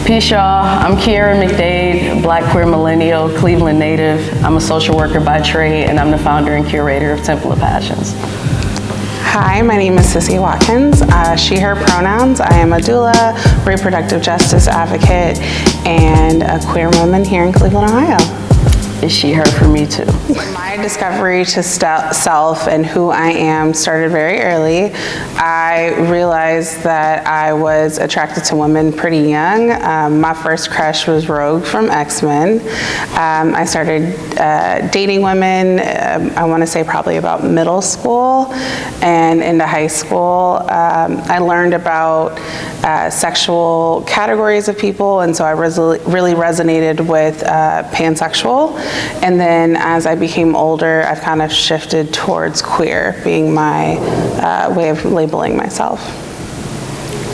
Peace, y'all. I'm Kierra and McDade, Black queer millennial, Cleveland native. I'm a social worker by trade, and I'm the founder and curator of Temple of Passions. Hi, my name is Cissy Watkins, she, her pronouns. I am a doula, reproductive justice advocate, and a queer woman here in Cleveland, Ohio. Is she, her for me too. My discovery to self and who I am started very early. I realized that I was attracted to women pretty young. My first crush was Rogue from X-Men. I started dating women, I want to say probably about middle school and into high school. I learned about sexual categories of people, and so I really resonated with pansexual. And then as I became older, I've kind of shifted towards queer being my way of labeling myself.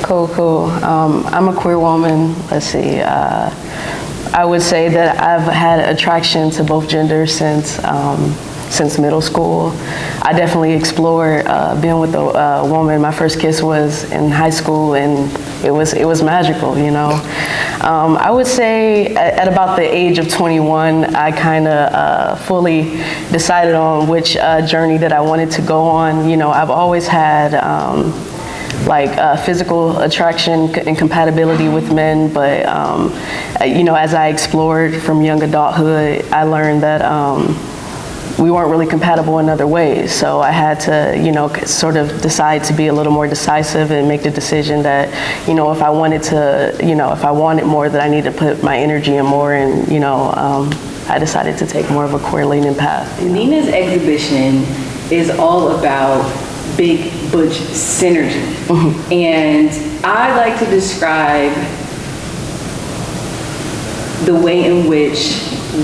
Cool. I'm a queer woman. Let's see. I would say that I've had attraction to both genders since middle school. I definitely explored being with a woman. My first kiss was in high school, and it was magical, you know. I would say at about the age of 21, I kind of fully decided on which journey that I wanted to go on. You know, I've always had physical attraction and compatibility with men, but you know, as I explored from young adulthood, I learned that we weren't really compatible in other ways. So I had to, you know, sort of decide to be a little more decisive and make the decision that, you know, if I wanted to, you know, if I wanted more, that I needed to put my energy in more, and, you know, I decided to take more of a queer leaning path. Nina's exhibition is all about Big Butch Synergy. Mm-hmm. And I like to describe the way in which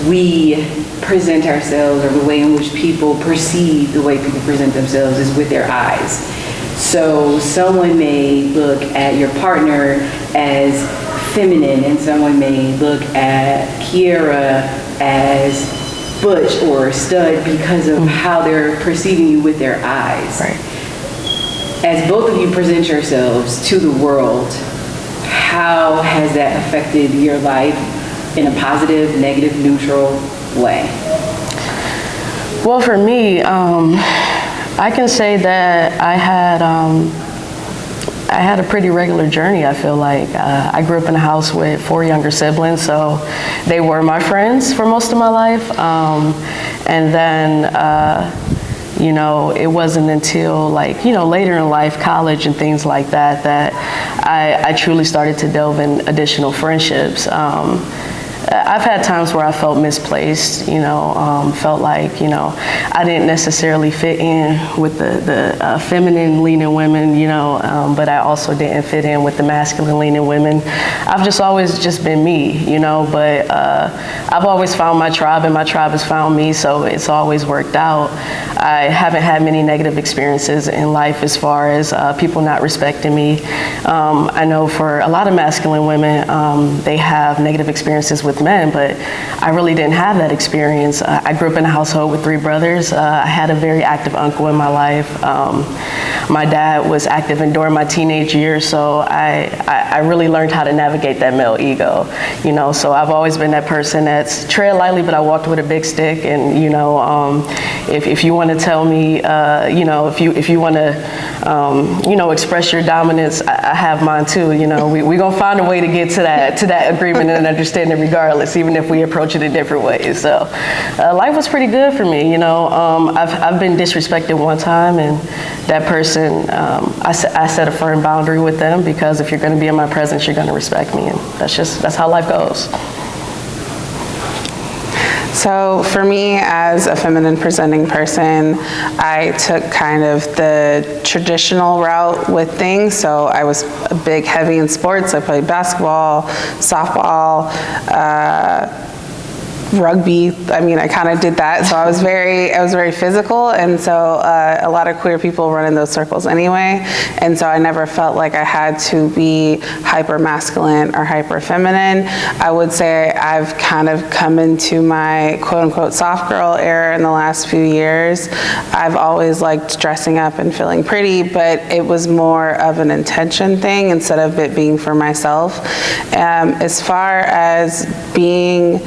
we present ourselves, or the way in which people perceive the way people present themselves, is with their eyes. So someone may look at your partner as feminine, and someone may look at Kierra as butch or stud because of how they're perceiving you with their eyes. Right. As both of you present yourselves to the world, how has that affected your life in a positive, negative, neutral way? Well, for me, I can say that I had a pretty regular journey, I feel like. I grew up in a house with 4 younger siblings, so they were my friends for most of my life. And then, you know, it wasn't until, like, you know, later in life, college and things like that, that I truly started to delve in additional friendships. I've had times where I felt misplaced, you know, felt like, you know, I didn't necessarily fit in with the feminine leaning women, you know, but I also didn't fit in with the masculine leaning women. I've just always just been me, you know, but I've always found my tribe, and my tribe has found me, so it's always worked out. I haven't had many negative experiences in life as far as people not respecting me. I know for a lot of masculine women, they have negative experiences with men, but I really didn't have that experience. I grew up in a household with 3 brothers. I had a very active uncle in my life. My dad was active during my teenage years, so I really learned how to navigate that male ego, you know. So I've always been that person that's tread lightly, but I walked with a big stick. And, you know, if you want to tell me, you know, if you want to, you know, express your dominance, I have mine too. You know, we gonna find a way to get to that agreement and understanding regardless, even if we approach it in different ways. So life was pretty good for me, you know. I've been disrespected one time, and that person, I set a firm boundary with them, because if you're going to be in my presence, you're going to respect me, and that's how life goes. So for me, as a feminine presenting person, I took kind of the traditional route with things. So I was a big heavy in sports. I played basketball, softball, rugby. I mean, I kind of did that. So I was very physical. And so a lot of queer people run in those circles anyway. And so I never felt like I had to be hyper masculine or hyper feminine. I would say I've kind of come into my quote unquote soft girl era in the last few years. I've always liked dressing up and feeling pretty, but it was more of an intention thing instead of it being for myself. As far as being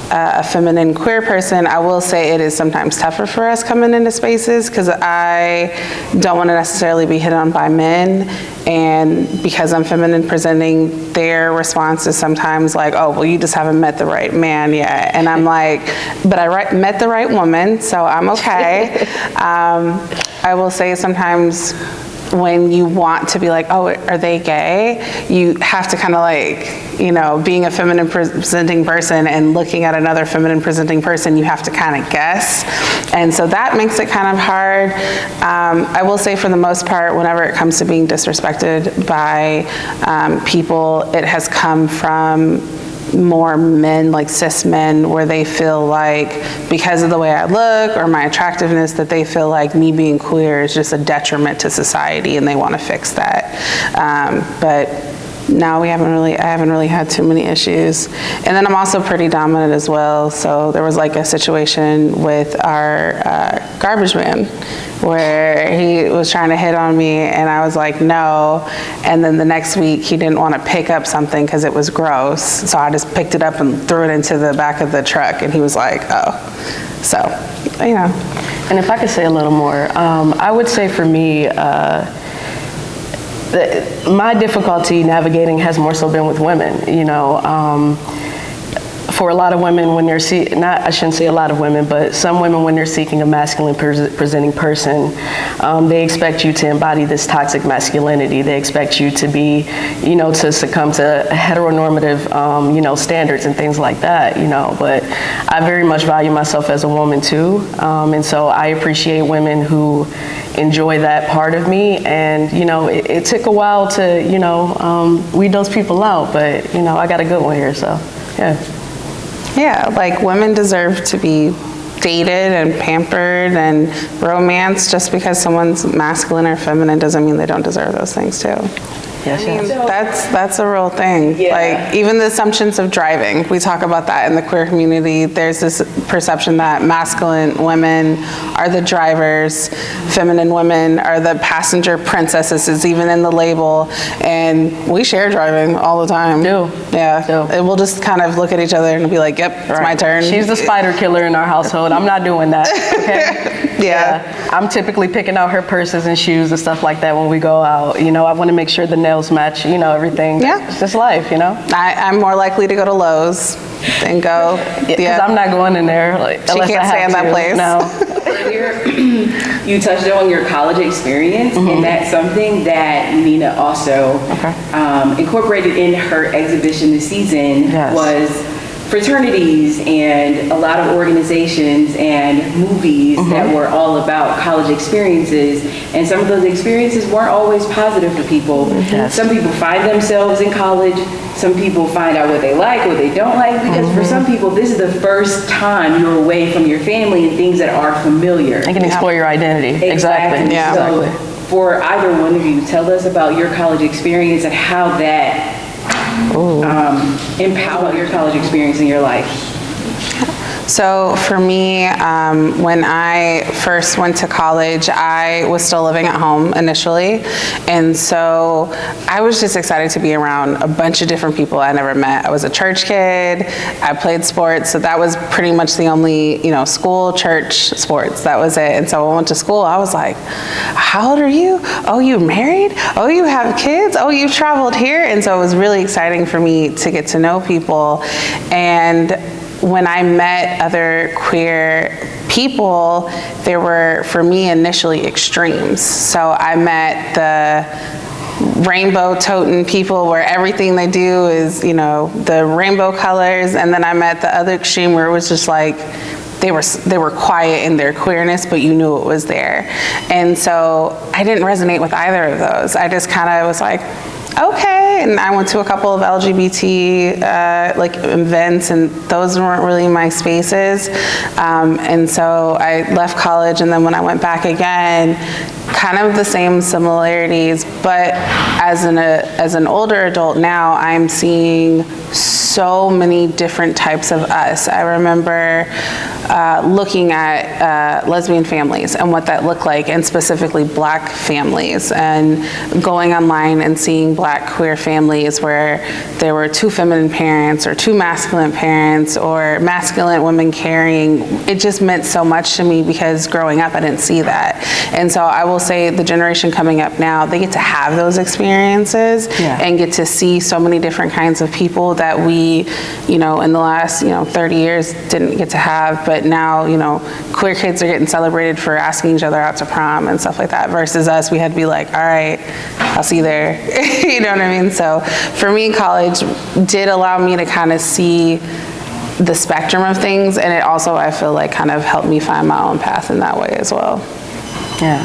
a feminine queer person, I will say it is sometimes tougher for us coming into spaces because I don't want to necessarily be hit on by men, and because I'm feminine presenting, their response is sometimes like, oh, well, you just haven't met the right man yet. And I'm like, but I met the right woman, so I'm okay. I will say sometimes when you want to be like, oh, are they gay? You have to kind of like, you know, being a feminine presenting person and looking at another feminine presenting person, you have to kind of guess. And so that makes it kind of hard. I will say for the most part, whenever it comes to being disrespected by people, it has come from more men, like cis men, where they feel like because of the way I look or my attractiveness that they feel like me being queer is just a detriment to society and they want to fix that. But no, I haven't really had too many issues. And then I'm also pretty dominant as well. So there was like a situation with our garbage man where he was trying to hit on me and I was like, no. And then the next week he didn't want to pick up something because it was gross. So I just picked it up and threw it into the back of the truck and he was like, oh. So, you know. And if I could say a little more, I would say for me, my difficulty navigating has more so been with women, you know. For a lot of women, when they're I shouldn't say a lot of women, but some women, when they're seeking a masculine presenting person, they expect you to embody this toxic masculinity. They expect you to be, you know, to succumb to heteronormative, you know, standards and things like that, you know. But I very much value myself as a woman too, and so I appreciate women who enjoy that part of me. And you know, it took a while to, you know, weed those people out, but you know, I got a good one here, so yeah. Yeah, like women deserve to be dated and pampered and romanced. Just because someone's masculine or feminine doesn't mean they don't deserve those things too. Yes, I mean, yes. that's a real thing. Yeah. Like even the assumptions of driving, we talk about that in the queer community. There's this perception that masculine women are the drivers, feminine women are the passenger princesses, is even in the label, and we share driving all the time. Do. Yeah. Do. And we'll just kind of look at each other and be like, yep, it's my turn. She's the spider killer in our household. I'm not doing that, okay? Yeah. I'm typically picking out her purses and shoes and stuff like that when we go out. You know, I want to make sure the nails match, you know, everything. Yeah. It's just life, you know? I'm more likely to go to Lowe's than go. Because I'm not going in there like, unless can't I stay have in that to. place. No. Earlier, you touched on your college experience, and that's something that Nina also incorporated in her exhibition this season. Yes. Was fraternities and a lot of organizations and movies that were all about college experiences, and some of those experiences weren't always positive for people. Yes. Some people find themselves in college, some people find out what they like, what they don't like, because for some people this is the first time you're away from your family and things that are familiar. And can explore your identity. Exactly. Yeah. So Exactly. for either one of you, tell us about your college experience and how that empowered your college experience in your life. So for me, when I first went to college, I was still living at home initially. And so I was just excited to be around a bunch of different people I never met. I was a church kid, I played sports, so that was pretty much the only, you know, school, church, sports, that was it. And so when I went to school, I was like, how old are you? Oh, you married? Oh, you have kids? Oh, you've traveled here? And so it was really exciting for me to get to know people. And when I met other queer people, there were, for me, initially extremes. So I met the rainbow-toting people where everything they do is, you know, the rainbow colors, and then I met the other extreme where it was just like, they were quiet in their queerness, but you knew it was there. And so I didn't resonate with either of those. I just kind of was like, okay, right. And I went to a couple of LGBT like events, and those weren't really my spaces. And so I left college, and then when I went back again, kind of the same similarities, but as an older adult now, I'm seeing so many different types of us. I remember looking at lesbian families and what that looked like, and specifically Black families, and going online and seeing Black queer families where there were 2 feminine parents or 2 masculine parents, or masculine women carrying. It just meant so much to me, because growing up I didn't see that. And so I will say the generation coming up now, they get to have those experiences and get to see so many different kinds of people that we, in the last, 30 years didn't get to have. But now, queer kids are getting celebrated for asking each other out to prom and stuff like that, versus us, we had to be like, all right, I'll see you there. You know what I mean? So for me, college did allow me to kind of see the spectrum of things, and it also, I feel like, kind of helped me find my own path in that way as well. Yeah.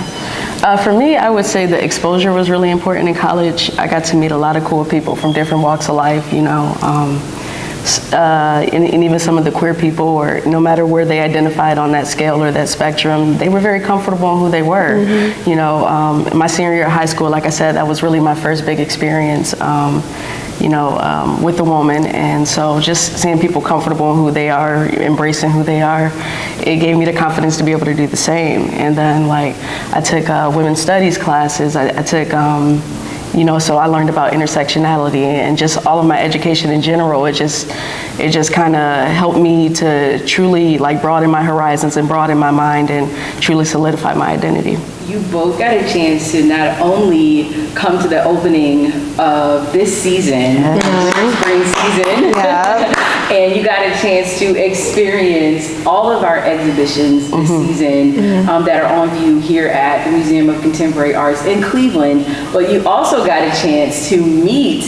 For me, I would say the exposure was really important in college. I got to meet a lot of cool people from different walks of life, and even some of the queer people, or no matter where they identified on that scale or that spectrum, they were very comfortable in who they were. Mm-hmm. My senior year of high school, like I said, that was really my first big experience, with a woman. And so just seeing people comfortable in who they are, embracing who they are, it gave me the confidence to be able to do the same. And then I took women's studies classes. I took, so I learned about intersectionality, and just all of my education in general. It just kind of helped me to truly broaden my horizons and broaden my mind and truly solidify my identity. You both got a chance to not only come to the opening of this season, spring season, and you got a chance to experience all of our exhibitions this season that are on view here at the Museum of Contemporary Arts in Cleveland. But you also got a chance to meet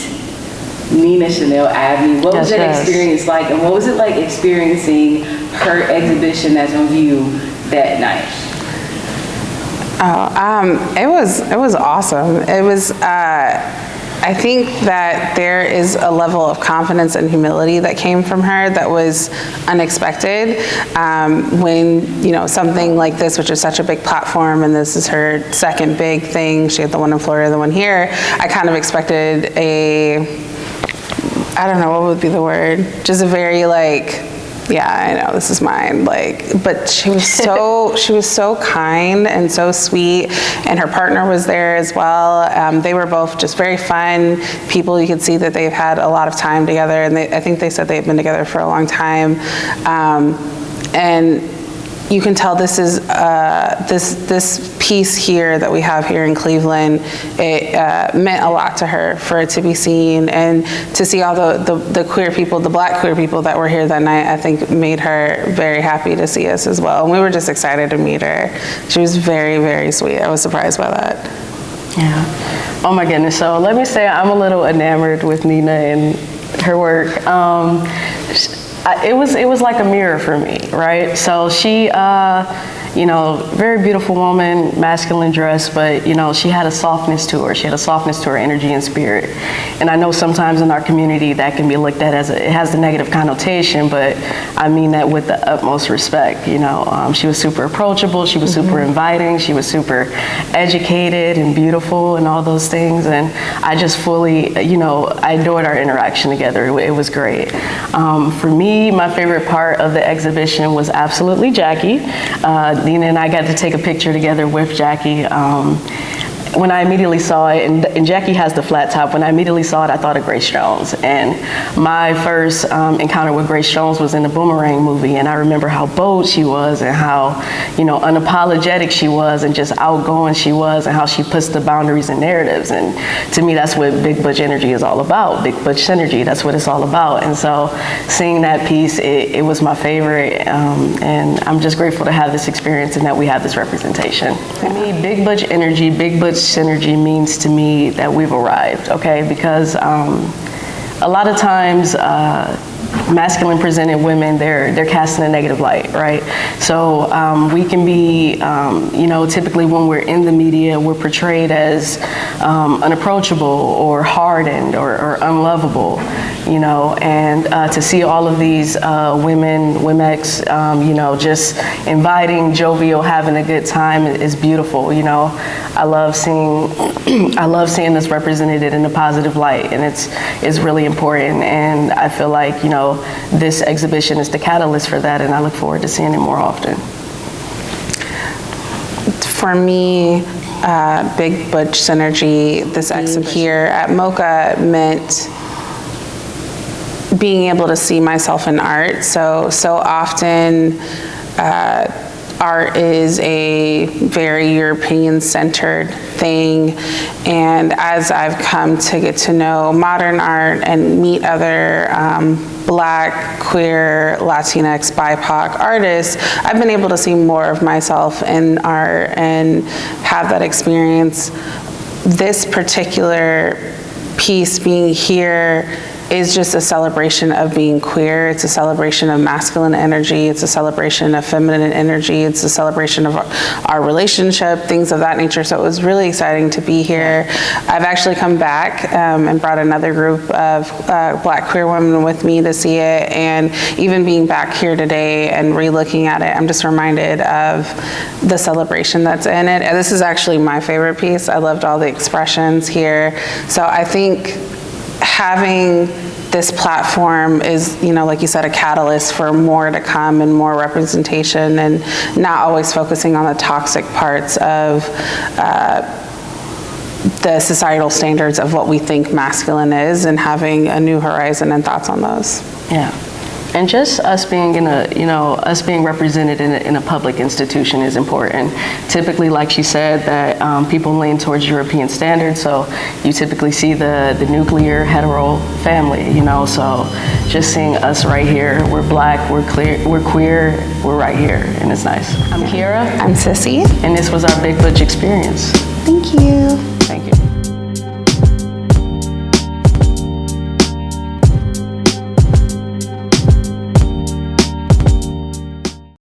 Chanel Abney. What was that experience like, and what was it like experiencing her exhibition that's on view that night? It was awesome. It was, I think that there is a level of confidence and humility that came from her that was unexpected. When, something like this, which is such a big platform, and this is her second big thing, she had the one in Florida, the one here, I kind of expected I don't know, what would be the word? Just a very yeah, I know, this is mine. But she was so kind and so sweet, and her partner was there as well. They were both just very fun people. You could see that they've had a lot of time together, and I think they said they've been together for a long time. And you can tell this is this piece here that we have here in Cleveland. It meant a lot to her for it to be seen, and to see all the queer people, the Black queer people that were here that night, I think made her very happy to see us as well. And we were just excited to meet her. She was very, very sweet. I was surprised by that. Yeah. Oh my goodness. So let me say I'm a little enamored with Nina and her work. It was like a mirror for me, right? So she, very beautiful woman, masculine dress, but she had a softness to her. She had a softness to her energy and spirit. And I know sometimes in our community that can be looked at as it has the negative connotation, but I mean that with the utmost respect. She was super approachable. She was super inviting. She was super educated and beautiful and all those things. And I just fully, I adored our interaction together. It was great. For me, my favorite part of the exhibition was absolutely Jackie. Nina and I got to take a picture together with Jackie. When I immediately saw it, and Jackie has the flat top, when I immediately saw it, I thought of Grace Jones. And my first encounter with Grace Jones was in the Boomerang movie, and I remember how bold she was, and how, unapologetic she was, and just outgoing she was, and how she puts the boundaries and narratives. And to me, that's what Big Butch Energy is all about. Big Butch Synergy, that's what it's all about. And so seeing that piece, it was my favorite, and I'm just grateful to have this experience and that we have this representation. To me, Big Butch Energy, Big Butch Synergy means to me that we've arrived, okay? Because a lot of times masculine presented women, they're casting a negative light, right? So we can be, typically when we're in the media, we're portrayed as unapproachable or hardened or unlovable, and to see all of these womex, just inviting, jovial, having a good time is beautiful. I love seeing this represented in a positive light, and it's really important. And I feel like this exhibition is the catalyst for that, and I look forward to seeing it more often. For me, Big Butch Synergy, this exhibition here at moCa meant being able to see myself in art. So often, art is a very European-centered thing, and as I've come to get to know modern art and meet other Black, queer, Latinx, BIPOC artists, I've been able to see more of myself in art and have that experience. This particular piece being here is just a celebration of being queer. It's a celebration of masculine energy. It's a celebration of feminine energy. It's a celebration of our relationship, things of that nature. So it was really exciting to be here. I've actually come back and brought another group of Black queer women with me to see it. And even being back here today and re-looking at it, I'm just reminded of the celebration that's in it. And this is actually my favorite piece. I loved all the expressions here. So I think having this platform is, like you said, a catalyst for more to come and more representation, and not always focusing on the toxic parts of the societal standards of what we think masculine is, and having a new horizon and thoughts on those. Yeah. And just us being us being represented in a public institution is important. Typically, like she said, that people lean towards European standards, so you typically see the nuclear hetero family, so just seeing us right here, we're Black, we're queer, we're right here, and it's nice. I'm Kierra. I'm Cissy. And this was our Big Butch experience. Thank you.